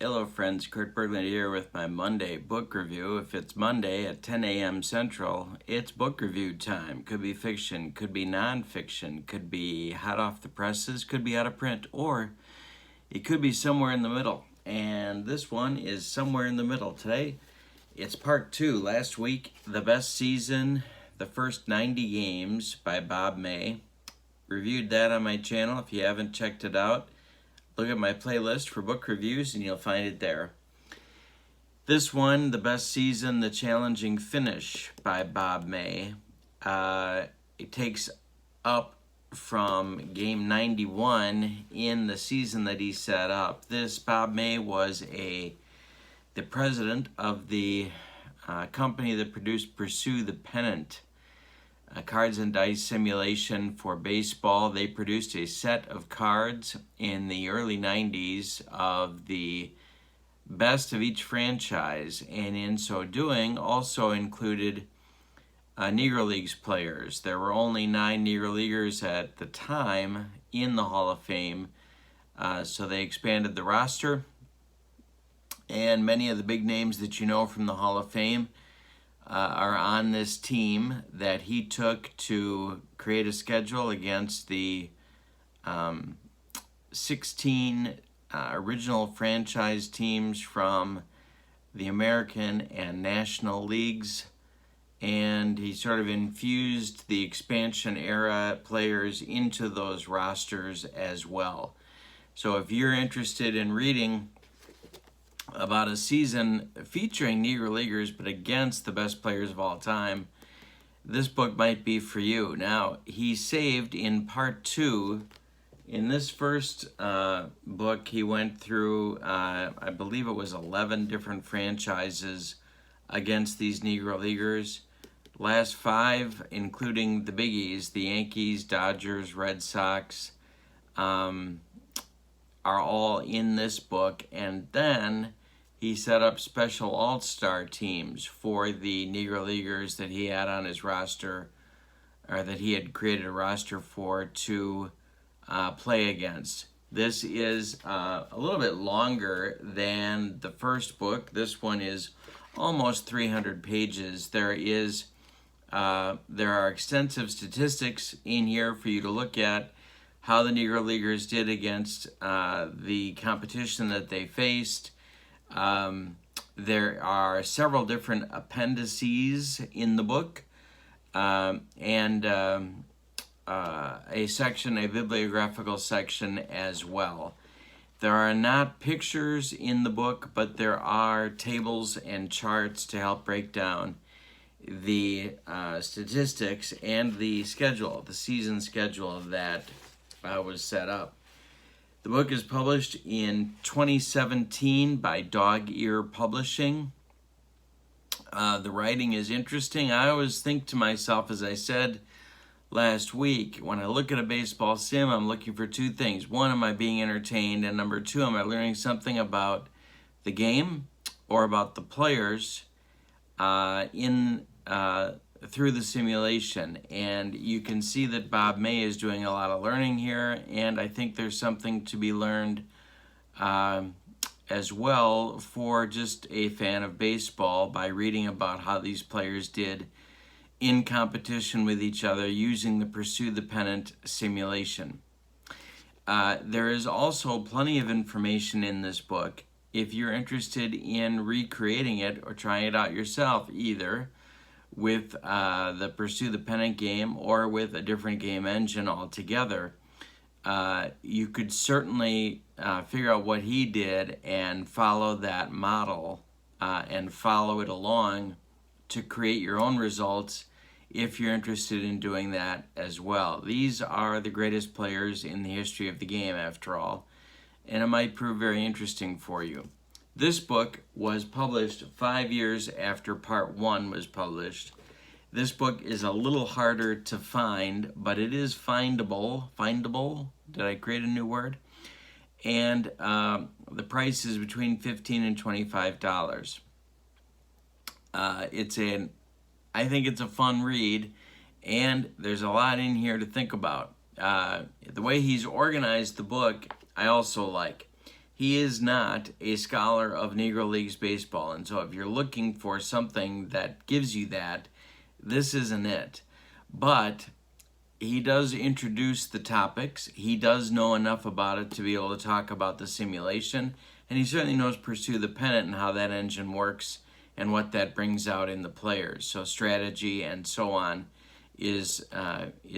Hello friends, Kurt Bergland here with my Monday book review. If it's Monday at 10 a.m. Central, it's book review time. Could be fiction, could be nonfiction, could be hot off the presses, could be out of print, or it could be somewhere in the middle. And this one is somewhere in the middle. Today, it's part 2. Last week, The Best Season, the First 90 Games by Bob May. Reviewed that on my channel. If you haven't checked it out, look at my playlist for book reviews and you'll find it there. This one, The Best Season, The Challenging Finish by Bob May. It takes up from game 91 in the season that he set up. This Bob May was the president of the company that produced Pursue the Pennant, a cards and dice simulation for baseball. They produced a set of cards in the early 90s of the best of each franchise, and in so doing also included Negro Leagues players. There were only 9 Negro Leaguers at the time in the Hall of Fame, so they expanded the roster, and many of the big names that you know from the Hall of Fame are on this team that he took to create a schedule against the 16 original franchise teams from the American and National Leagues, and he sort of infused the expansion era players into those rosters as well. So if you're interested in reading about a season featuring Negro Leaguers but against the best players of all time, this book might be for you. Now, he saved in part 2, in this first book, he went through, I believe it was 11 different franchises against these Negro Leaguers. Last 5, including the biggies, the Yankees, Dodgers, Red Sox, are all in this book. And then he set up special all-star teams for the Negro Leaguers that he had on his roster, or that he had created a roster for to play against. This is a little bit longer than the first book. This one is almost 300 pages. There are extensive statistics in here for you to look at how the Negro Leaguers did against the competition that they faced. There are several different appendices in the book, and a bibliographical section as well. There are not pictures in the book, but there are tables and charts to help break down the statistics and the schedule, the season schedule that was set up. The book is published in 2017 by Dog Ear Publishing. The writing is interesting. I always think to myself, as I said last week, when I look at a baseball sim, I'm looking for 2 things. 1, am I being entertained? And number 2, am I learning something about the game or about the players through the simulation? And you can see that Bob May is doing a lot of learning here, and I think there's something to be learned as well for just a fan of baseball by reading about how these players did in competition with each other using the Pursue the Pennant simulation. There is also plenty of information in this book if you're interested in recreating it or trying it out yourself, either with the Pursue the Pennant game or with a different game engine altogether. You could certainly figure out what he did and follow that model and follow it along to create your own results if you're interested in doing that as well. These are the greatest players in the history of the game, after all, and it might prove very interesting for you. This book was published 5 years after part 1 was published. This book is a little harder to find, but it is findable. Findable? Did I create a new word? And the price is between $15 and $25. I think it's a fun read, and there's a lot in here to think about. The way he's organized the book, I also like. He is not a scholar of Negro Leagues baseball, and so if you're looking for something that gives you that, this isn't it. But he does introduce the topics. He does know enough about it to be able to talk about the simulation, and he certainly knows Pursue the Pennant and how that engine works and what that brings out in the players. So strategy and so on is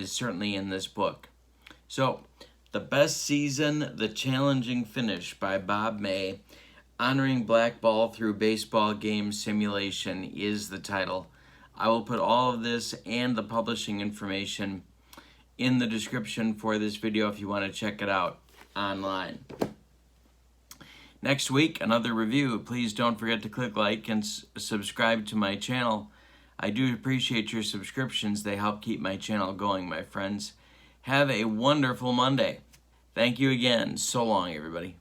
certainly in this book. So The Best Season, The Challenging Finish by Bob May, Honoring Black Ball Through Baseball Game Simulation is the title. I will put all of this and the publishing information in the description for this video if you want to check it out online. Next week, another review. Please don't forget to click like and subscribe to my channel. I do appreciate your subscriptions. They help keep my channel going, my friends. Have a wonderful Monday. Thank you again. So long, everybody.